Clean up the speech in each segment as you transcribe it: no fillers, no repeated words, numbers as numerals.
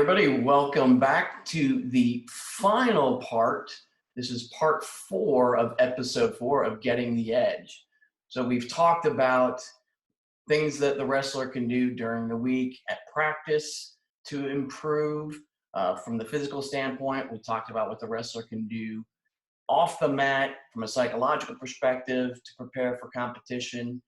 everybody. Welcome back to the final part. This is part 4 of episode 4 of Getting the Edge. So we've talked about things that the wrestler can do during the week at practice to improve from the physical standpoint. We talked about what the wrestler can do off the mat from a psychological perspective to prepare for competition.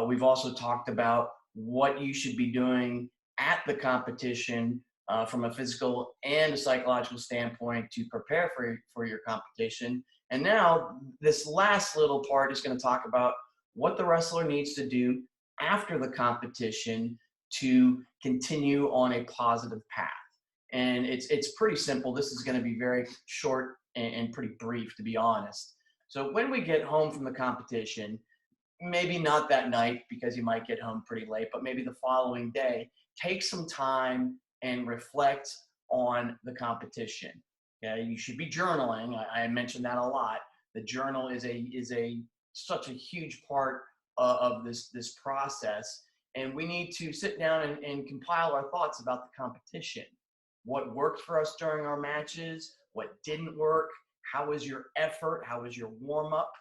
We've also talked about what you should be doing at the competition from a physical and a psychological standpoint to prepare for your competition. And now this last little part is going to talk about what the wrestler needs to do after the competition to continue on a positive path. And it's pretty simple. This is going to be very short and pretty brief, to be honest. So when we get home from the competition, maybe not that night because you might get home pretty late, but maybe the following day, take some time and reflect on the competition. Okay, you should be journaling. I mentioned that a lot. The journal is such a huge part of this process, and we need to sit down and compile our thoughts about the competition. What worked for us during our matches? What didn't work? How was your effort? How was your warm-up?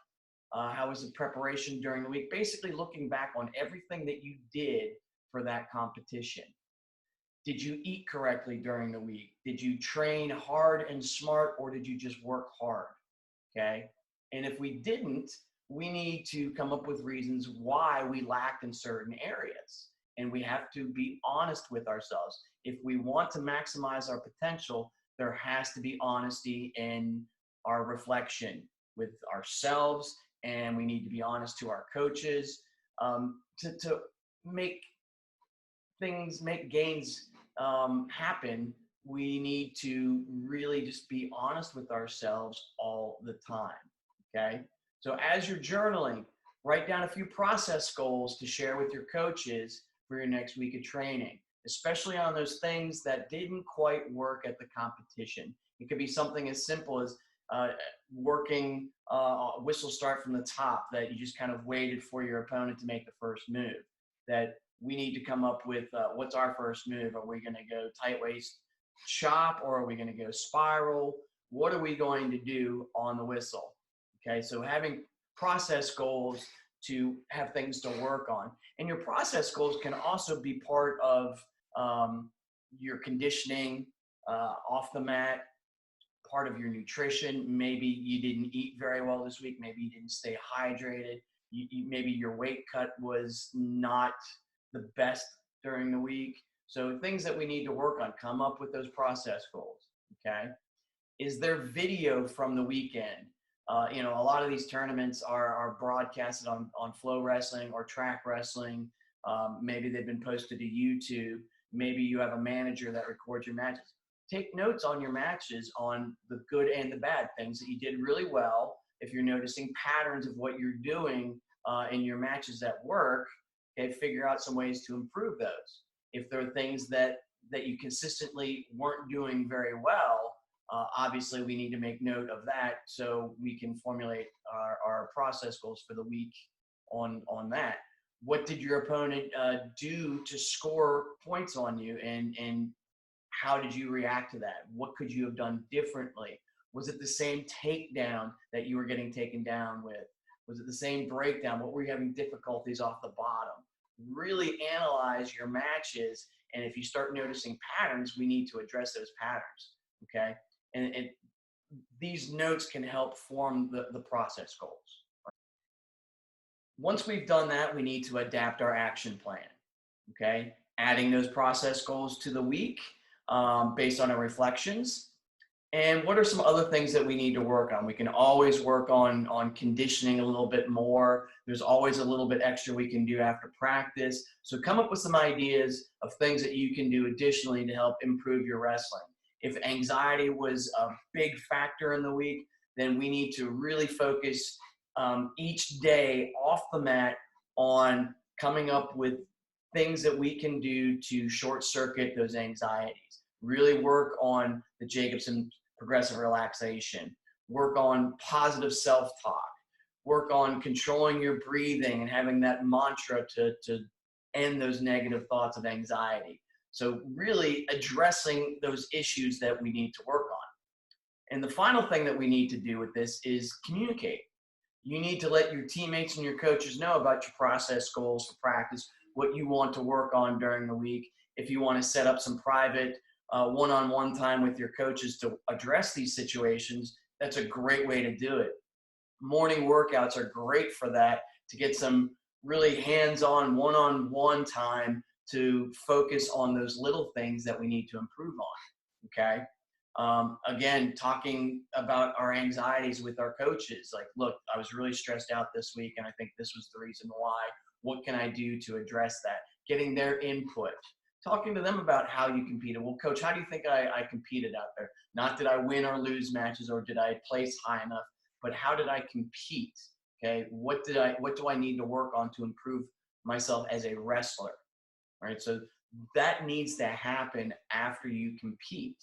How was the preparation during the week? Basically looking back on everything that you did for that competition. Did you eat correctly during the week? Did you train hard and smart, or did you just work hard? Okay. And if we didn't, we need to come up with reasons why we lacked in certain areas. And we have to be honest with ourselves. If we want to maximize our potential, there has to be honesty in our reflection with ourselves, and we need to be honest to our coaches to make gains happen. We need to really just be honest with ourselves all the time. Okay. So as you're journaling, write down a few process goals to share with your coaches for your next week of training, especially on those things that didn't quite work at the competition. It could be something as simple as working whistle start from the top, that you just kind of waited for your opponent to make the first move. That we need to come up with what's our first move. Are we going to go tight waist chop, or are we going to go spiral? What are we going to do on the whistle? Okay, so having process goals to have things to work on. And your process goals can also be part of your conditioning off the mat, part of your nutrition. Maybe you didn't eat very well this week. Maybe you didn't stay hydrated. Maybe your weight cut was not the best during the week. So things that we need to work on, come up with those process goals. Okay. Is there video from the weekend? A lot of these tournaments are broadcasted on Flow Wrestling or Track Wrestling. Maybe they've been posted to YouTube. Maybe you have a manager that records your matches. Take notes on your matches, on the good and the bad, things that you did really well. If you're noticing patterns of what you're doing in your matches at work, okay, figure out some ways to improve those. If there are things that you consistently weren't doing very well, obviously we need to make note of that so we can formulate our process goals for the week on that. What did your opponent do to score points on you, and how did you react to that? What could you have done differently? Was it the same takedown that you were getting taken down with? Was it the same breakdown? What were you having difficulties off the bottom? Really analyze your matches, and if you start noticing patterns, we need to address those patterns, okay? And these notes can help form the process goals. Once we've done that, we need to adapt our action plan, okay? Adding those process goals to the week based on our reflections. And what are some other things that we need to work on? We can always work on conditioning a little bit more. There's always a little bit extra we can do after practice. So come up with some ideas of things that you can do additionally to help improve your wrestling. If anxiety was a big factor in the week, then we need to really focus each day off the mat on coming up with things that we can do to short circuit those anxieties. Really work on the Jacobson progressive relaxation, work on positive self-talk, work on controlling your breathing and having that mantra to end those negative thoughts of anxiety. So really addressing those issues that we need to work on. And the final thing that we need to do with this is communicate. You need to let your teammates and your coaches know about your process goals for practice, what you want to work on during the week. If you want to set up some private one-on-one time with your coaches to address these situations, that's a great way to do it. Morning workouts are great for that, to get some really hands-on one-on-one time to focus on those little things that we need to improve on, okay? Again, talking about our anxieties with our coaches, like, look, I was really stressed out this week and I think this was the reason why. What can I do to address that? Getting their input, talking to them about how you competed. Well, coach, how do you think I competed out there? Not did I win or lose matches or did I place high enough, but how did I compete? Okay, what do I need to work on to improve myself as a wrestler? Right, so that needs to happen after you compete.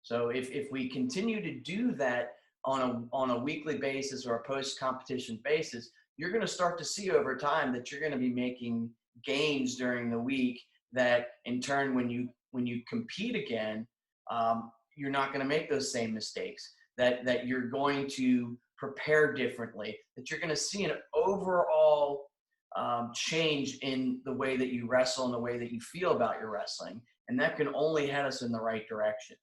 So if we continue to do that on a weekly basis or a post-competition basis, you're going to start to see over time that you're going to be making gains during the week, that in turn, when you compete again, you're not going to make those same mistakes, that you're going to prepare differently, that you're going to see an overall change in the way that you wrestle and the way that you feel about your wrestling. And that can only head us in the right direction.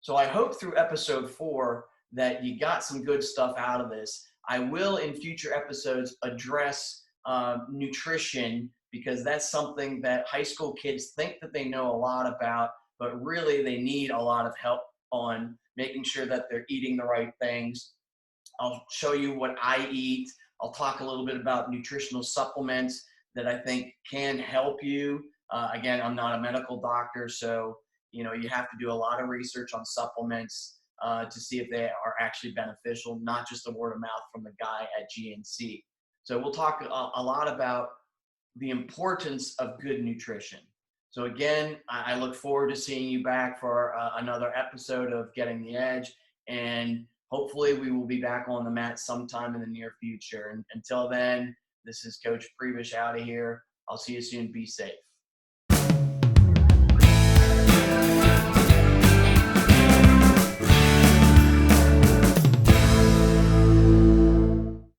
So I hope through episode 4 that you got some good stuff out of this. I will in future episodes address nutrition, because that's something that high school kids think that they know a lot about, but really they need a lot of help on making sure that they're eating the right things. I'll show you what I eat. I'll talk a little bit about nutritional supplements that I think can help you. Again, I'm not a medical doctor, so you have to do a lot of research on supplements to see if they are actually beneficial, not just a word of mouth from the guy at GNC. So we'll talk a lot about the importance of good nutrition. So again, I look forward to seeing you back for another episode of Getting the Edge, and hopefully we will be back on the mat sometime in the near future. And until then, this is Coach Prebish out of here. I'll see you soon. Be safe.